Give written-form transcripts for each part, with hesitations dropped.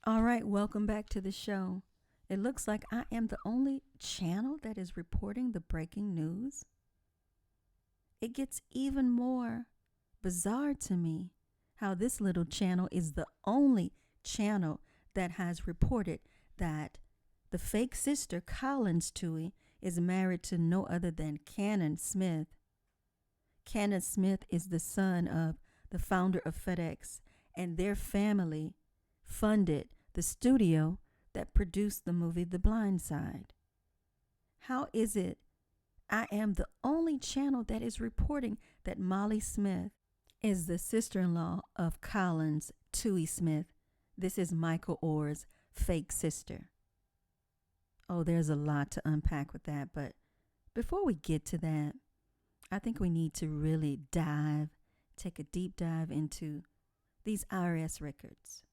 All right, welcome back to the show. It looks like I am the only channel that is reporting the breaking news. It gets even more bizarre to me how this little channel is the only channel that has reported that the fake sister, Collins Tuohy, is married to no other than Cannon Smith. Cannon Smith is the son of the founder of FedEx, and their family funded the studio that produced the movie The Blindside. How is it I am the only channel that is reporting that Molly Smith is the sister-in-law of Collins Tuohy Smith? This is Michael Oher's fake sister. Oh, there's a lot to unpack with that, but before we get to that, I think we need to really take a deep dive into these IRS records,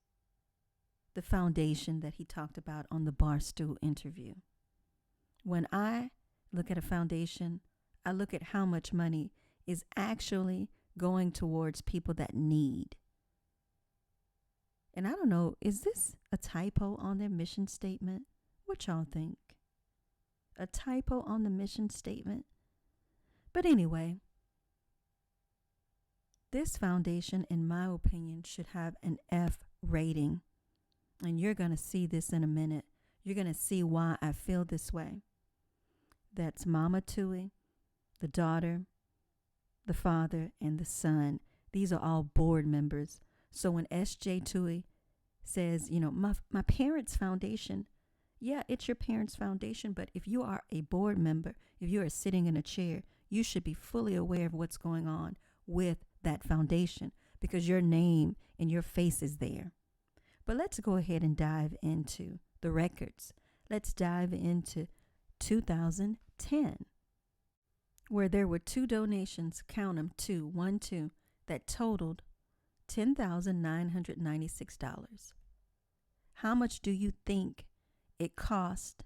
the foundation that he talked about on the Barstool interview. When I look at a foundation, I look at how much money is actually going towards people that need. And I don't know, is this a typo on their mission statement? What y'all think? A typo on the mission statement? But anyway, this foundation, in my opinion, should have an F rating. And you're going to see this in a minute. You're going to see why I feel this way. That's Mama Tuohy, the daughter, the father, and the son. These are all board members. So when S.J. Tuohy says, my parents' foundation, yeah, it's your parents' foundation, but if you are a board member, if you are sitting in a chair, you should be fully aware of what's going on with that foundation because your name and your face is there. But let's go ahead and dive into the records. Let's dive into 2010, where there were two donations, count them, two, that totaled $10,996. How much do you think it cost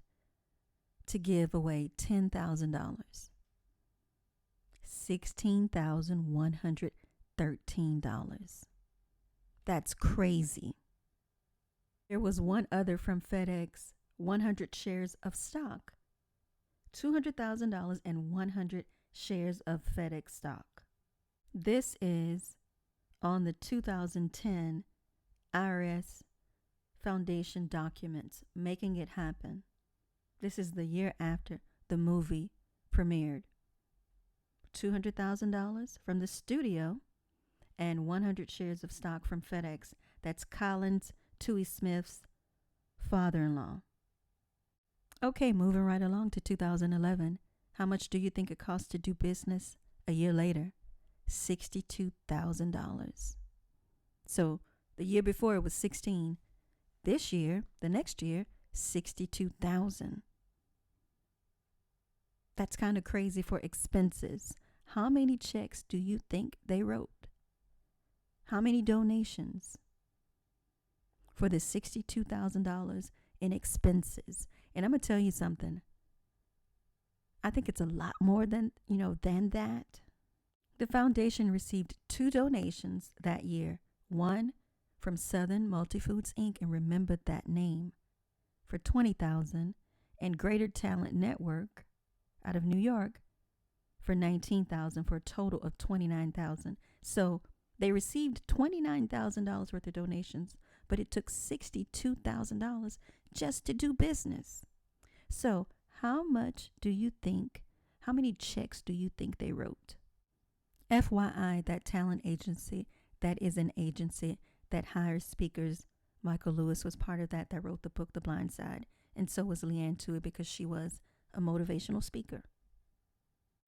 to give away $10,000? $16,113. That's crazy. There was one other from FedEx, 100 shares of stock, $200,000 and 100 shares of FedEx stock. This is on the 2010 IRS Foundation documents, Making It Happen. This is the year after the movie premiered. $200,000 from the studio and 100 shares of stock from FedEx. That's Collins Tuohy Smith's father-in-law. Okay, moving right along to 2011. How much do you think it cost to do business a year later? $62,000. So the year before it was 16. This year, the next year, 62,000. That's kind of crazy for expenses. How many checks do you think they wrote? How many donations for the $62,000 in expenses? And I'm going to tell you something. I think it's a lot more than that. The foundation received two donations that year. One from Southern Multifoods Inc., and remember that name, for $20,000, and Greater Talent Network out of New York for $19,000, for a total of $29,000. So they received $29,000 worth of donations, but it took $62,000 just to do business. So how many checks do you think they wrote? FYI, that talent agency, that is an agency that hires speakers. Michael Lewis was part of that wrote the book, The Blindside. And so was Leanne Tuohy, because she was a motivational speaker.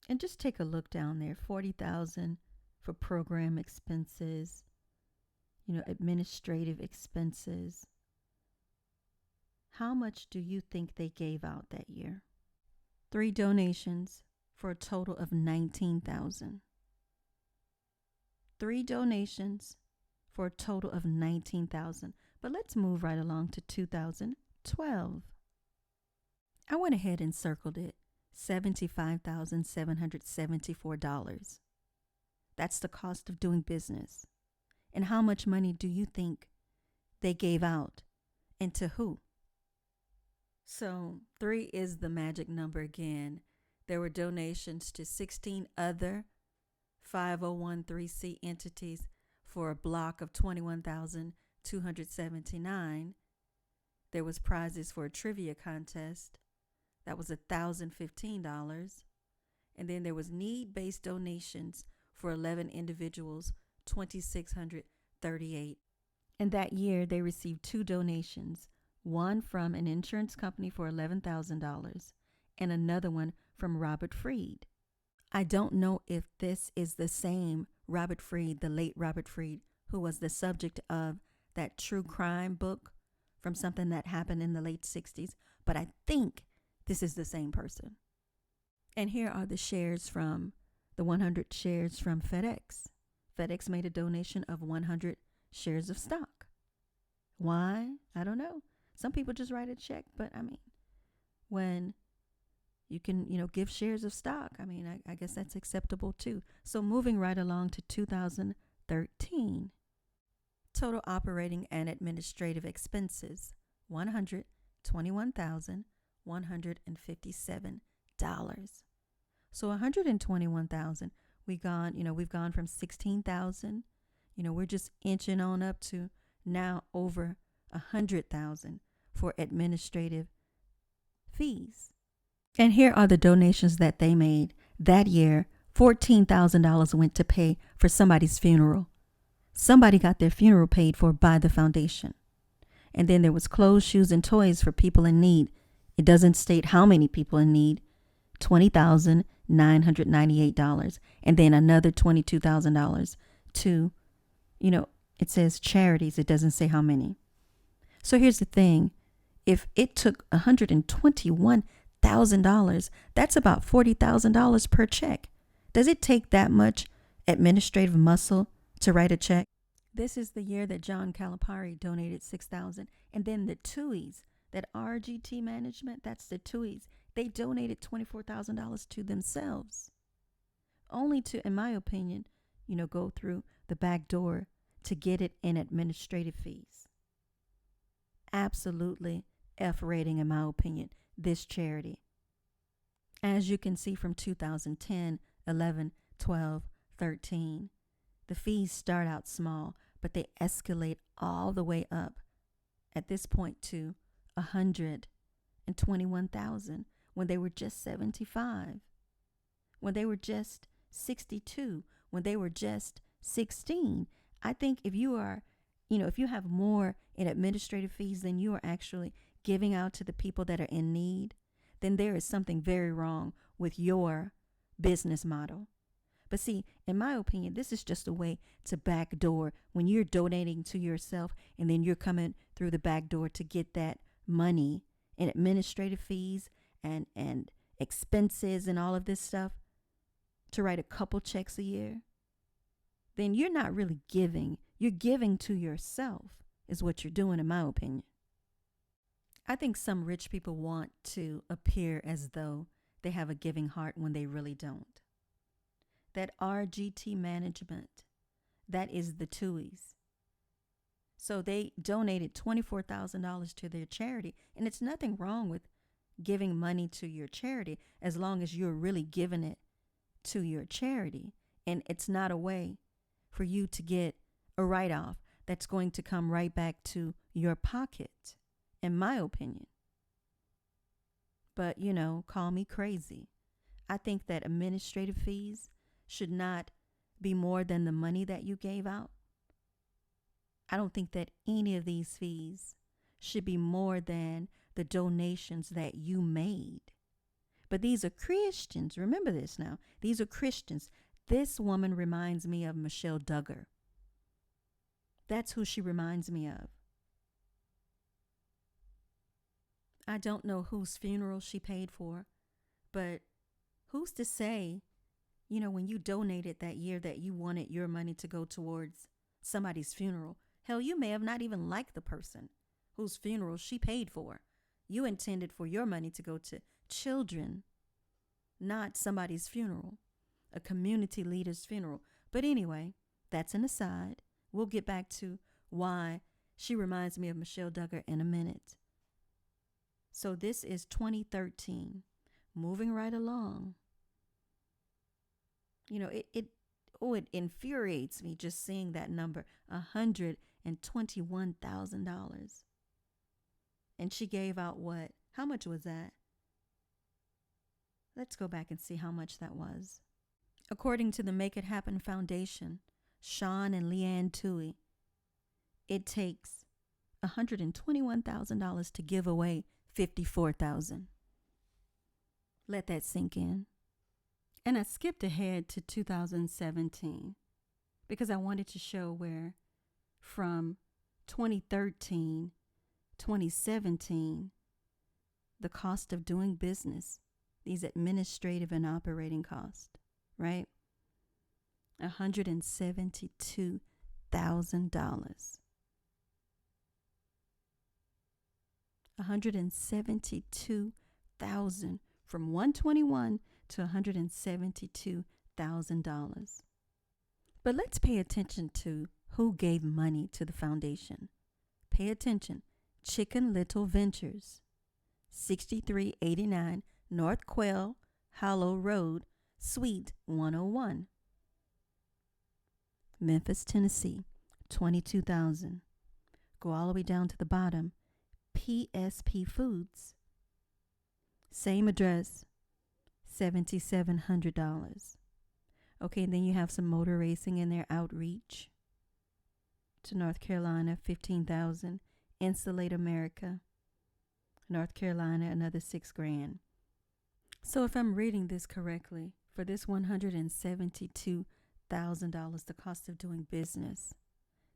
And just take a look down there, $40,000 for program expenses, administrative expenses. How much do you think they gave out that year? 3 donations for a total of $19,000. 3 donations for a total of $19,000. But let's move right along to 2012. I went ahead and circled it, $75,774. That's the cost of doing business. And how much money do you think they gave out and to who? So 3 is the magic number again. There were donations to 16 other 5013C entities for a block of $21,279. There was prizes for a trivia contest. That was $1,015. And then there was need-based donations for 11 individuals, $2,638. And that year they received 2 donations, one from an insurance company for $11,000 and another one from Robert Freed. I don't know if this is the same Robert Freed, the late Robert Freed, who was the subject of that true crime book from something that happened in the late 60s, but I think this is the same person. And here are the shares from the 100 shares from FedEx. FedEx made a donation of 100 shares of stock. Why? I don't know. Some people just write a check, but I mean, when you can, give shares of stock, I guess that's acceptable too. So moving right along to 2013, total operating and administrative expenses, $121,157. So $121,000. We've gone from 16,000. We're just inching on up to now over 100,000 for administrative fees. And here are the donations that they made that year. $14,000 went to pay for somebody's funeral. Somebody got their funeral paid for by the foundation. And then there was clothes, shoes, and toys for people in need. It doesn't state how many people in need. $20,998. And then another $22,000 to, it says charities. It doesn't say how many. So here's the thing. If it took $121,000, that's about $40,000 per check. Does it take that much administrative muscle to write a check? This is the year that John Calipari donated $6,000. And then the Tuohys, that RGT management, that's the Tuohys, they donated $24,000 to themselves. Only to, in my opinion, go through the back door to get it in administrative fees. Absolutely F rating, in my opinion, this charity. As you can see from 2010, 11, 12, 13, the fees start out small, but they escalate all the way up at this point to $121,000 when they were just 75, when they were just 62, when they were just 16. I think if you are, if you have more in administrative fees than you are actually giving out to the people that are in need, then there is something very wrong with your business model. But see, in my opinion, this is just a way to backdoor when you're donating to yourself and then you're coming through the back door to get that money in administrative fees and expenses and all of this stuff to write a couple checks a year. Then you're not really giving. You're giving to yourself is what you're doing, in my opinion. I think some rich people want to appear as though they have a giving heart when they really don't. That RGT management, that is the Tuohys. So they donated $24,000 to their charity. And it's nothing wrong with giving money to your charity as long as you're really giving it to your charity. And it's not a way for you to get a write-off that's going to come right back to your pocket, in my opinion. But, call me crazy. I think that administrative fees should not be more than the money that you gave out. I don't think that any of these fees should be more than the donations that you made. But these are Christians. Remember this now. These are Christians. This woman reminds me of Michelle Duggar. That's who she reminds me of. I don't know whose funeral she paid for, but who's to say, when you donated that year that you wanted your money to go towards somebody's funeral. Hell, you may have not even liked the person whose funeral she paid for. You intended for your money to go to children, not somebody's funeral, a community leader's funeral. But anyway, that's an aside. We'll get back to why She reminds me of Michelle Duggar in a minute. So this is 2013. Moving right along. You know, it infuriates me just seeing that number, $121,000. And she gave out what? How much was that? Let's go back and see how much that was. According to the Make It Happen Foundation, Sean and Leanne Tuohy, it takes $121,000 to give away $54,000. Let that sink in. And I skipped ahead to 2017 because I wanted to show where from 2013, 2017, the cost of doing business, these administrative and operating costs, right? $172,000. $172,000 from 121 to $172,000. But let's pay attention to who gave money to the foundation. Pay attention. Chicken Little Ventures, 6389 North Quail Hollow Road, Suite 101. Memphis, Tennessee, $22,000. Go all the way down to the bottom. PSP Foods, same address, $7,700. Okay, and then you have some motor racing in there. Outreach to North Carolina, $15,000. Insulate America, North Carolina, another $6,000. So if I'm reading this correctly, for this $172,000, the cost of doing business,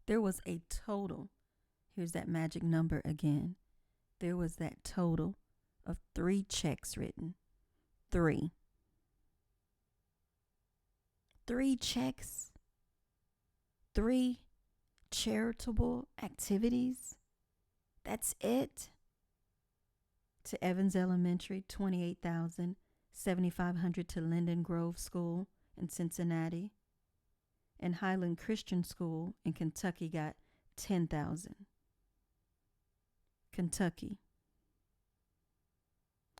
there was a total. Here's that magic number again. There was that total of 3 checks written. 3 checks, 3 charitable activities. That's it. To Evans Elementary, $28,000, $7,500 to Linden Grove School in Cincinnati, and Highland Christian School in Kentucky got $10,000. Kentucky.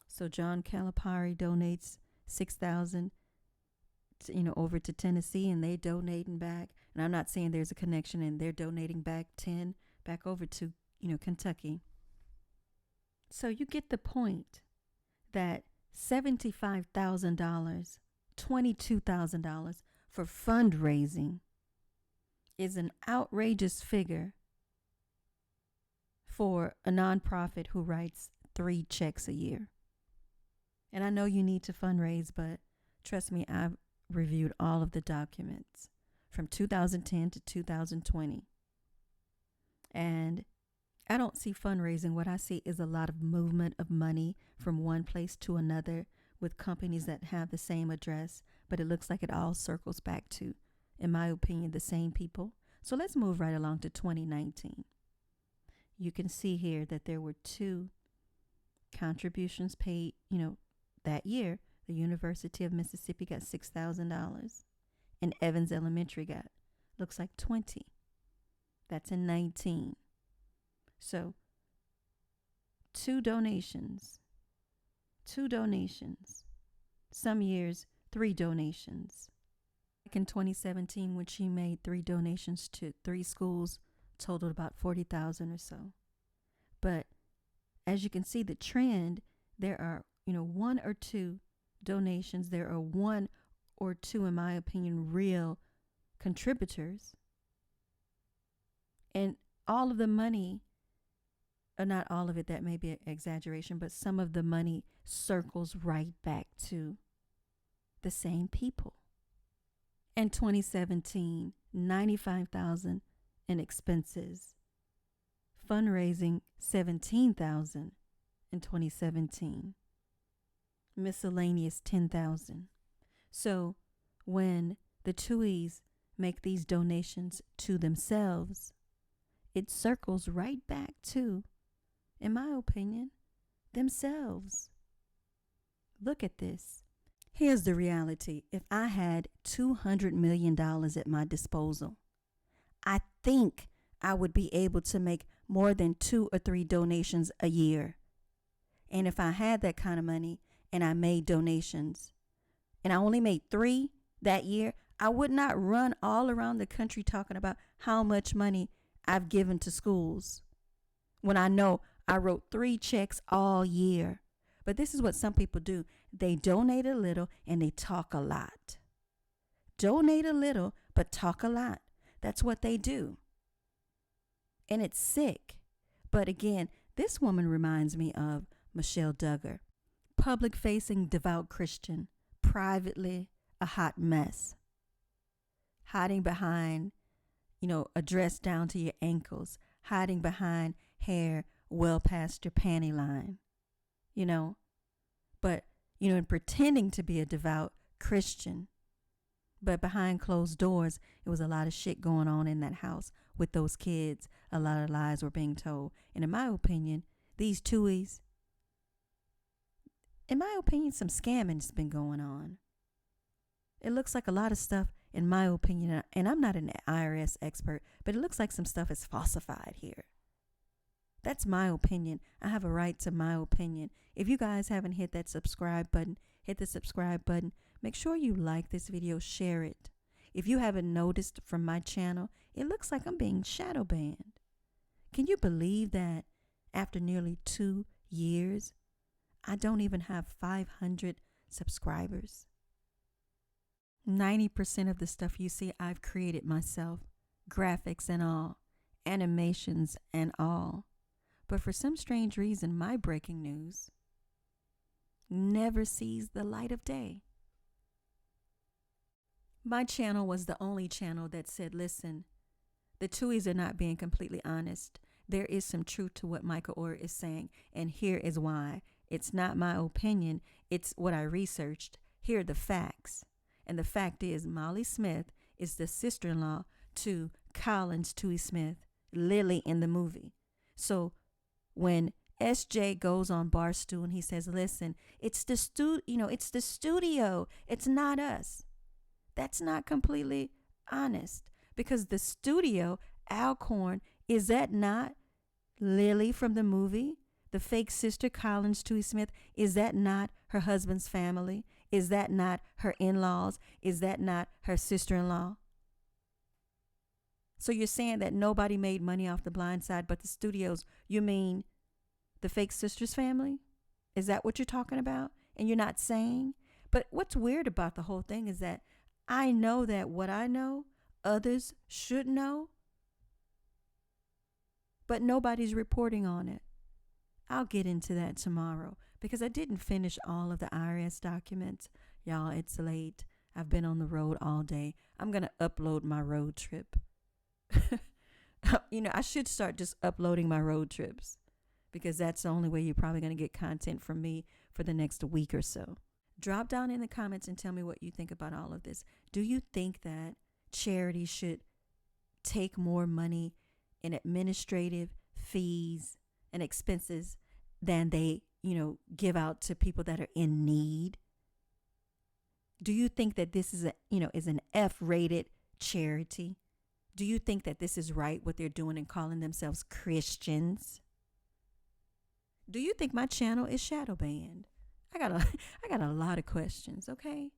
So John Calipari donates $6,000, over to Tennessee, and they donating back. And I'm not saying there's a connection, and they're donating back 10 back over to Kentucky. So you get the point that $75,000, $22,000 for fundraising is an outrageous figure for a nonprofit who writes 3 checks a year. And I know you need to fundraise, but trust me, I've reviewed all of the documents from 2010 to 2020. And I don't see fundraising. What I see is a lot of movement of money from one place to another with companies that have the same address, but it looks like it all circles back to, in my opinion, the same people. So let's move right along to 2019. You can see here that there were 2 contributions paid, that year. The University of Mississippi got $6,000, and Evans Elementary got, looks like 20. That's in 19. So 2 donations. Some years, 3 donations. Like in 2017, when she made 3 donations to 3 schools, totaled about $40,000 or so. But as you can see, the trend, there are, 1 or 2 donations. There are 1 or 2, in my opinion, real contributors. And all of the money, or not all of it, that may be an exaggeration, but some of the money circles right back to the same people. In 2017, $95,000 in expenses. Fundraising, $17,000 in 2017. Miscellaneous, $10,000. So when the Tuohys make these donations to themselves, it circles right back to, in my opinion, themselves. Look at this. Here's the reality. If I had $200 million at my disposal, I think I would be able to make more than 2 or 3 donations a year. And if I had that kind of money and I made donations and I only made 3 that year, I would not run all around the country talking about how much money I've given to schools when I know I wrote 3 checks all year. But this is what some people do. They donate a little and they talk a lot. Donate a little, but talk a lot. That's what they do. And it's sick. But again, this woman reminds me of Michelle Duggar. Public-facing devout Christian, privately a hot mess. Hiding behind, a dress down to your ankles. Hiding behind hair well past your panty line. But, and pretending to be a devout Christian. But behind closed doors, it was a lot of shit going on in that house with those kids. A lot of lies were being told. And in my opinion, these Tuohys, some scamming's been going on. It looks like a lot of stuff, in my opinion, and I'm not an IRS expert, but it looks like some stuff is falsified here. That's my opinion. I have a right to my opinion. If you guys haven't hit that subscribe button, hit the subscribe button. Make sure you like this video, share it. If you haven't noticed from my channel, it looks like I'm being shadow banned. Can you believe that after nearly 2 years, I don't even have 500 subscribers? 90% of the stuff you see, I've created myself, graphics and all, animations and all. But for some strange reason, my breaking news never sees the light of day. My channel was the only channel that said, listen, the Tuohys are not being completely honest. There is some truth to what Michael Oher is saying, and here is why. It's not my opinion. It's what I researched. Here are the facts. And the fact is, Molly Smith is the sister-in-law to Collins Tuohy Smith, Lily in the movie. So when SJ goes on Barstool and he says, listen, it's the studio. It's not us. That's not completely honest, because the studio, Alcorn, is that not Lily from the movie? The fake sister, Collins Tuohy Smith, is that not her husband's family? Is that not her in-laws? Is that not her sister-in-law? So you're saying that nobody made money off the Blindside but the studios. You mean the fake sister's family? Is that what you're talking about? And you're not saying? But what's weird about the whole thing is that I know that what I know, others should know, but nobody's reporting on it. I'll get into that tomorrow because I didn't finish all of the IRS documents. Y'all, it's late. I've been on the road all day. I'm going to upload my road trip. I should start just uploading my road trips because that's the only way you're probably going to get content from me for the next week or so. Drop down in the comments and tell me what you think about all of this. Do you think that charity should take more money in administrative fees and expenses than they, give out to people that are in need? Do you think that this is an F-rated charity? Do you think that this is right, what they're doing and calling themselves Christians? Do you think my channel is shadow banned? I got a lot of questions, okay?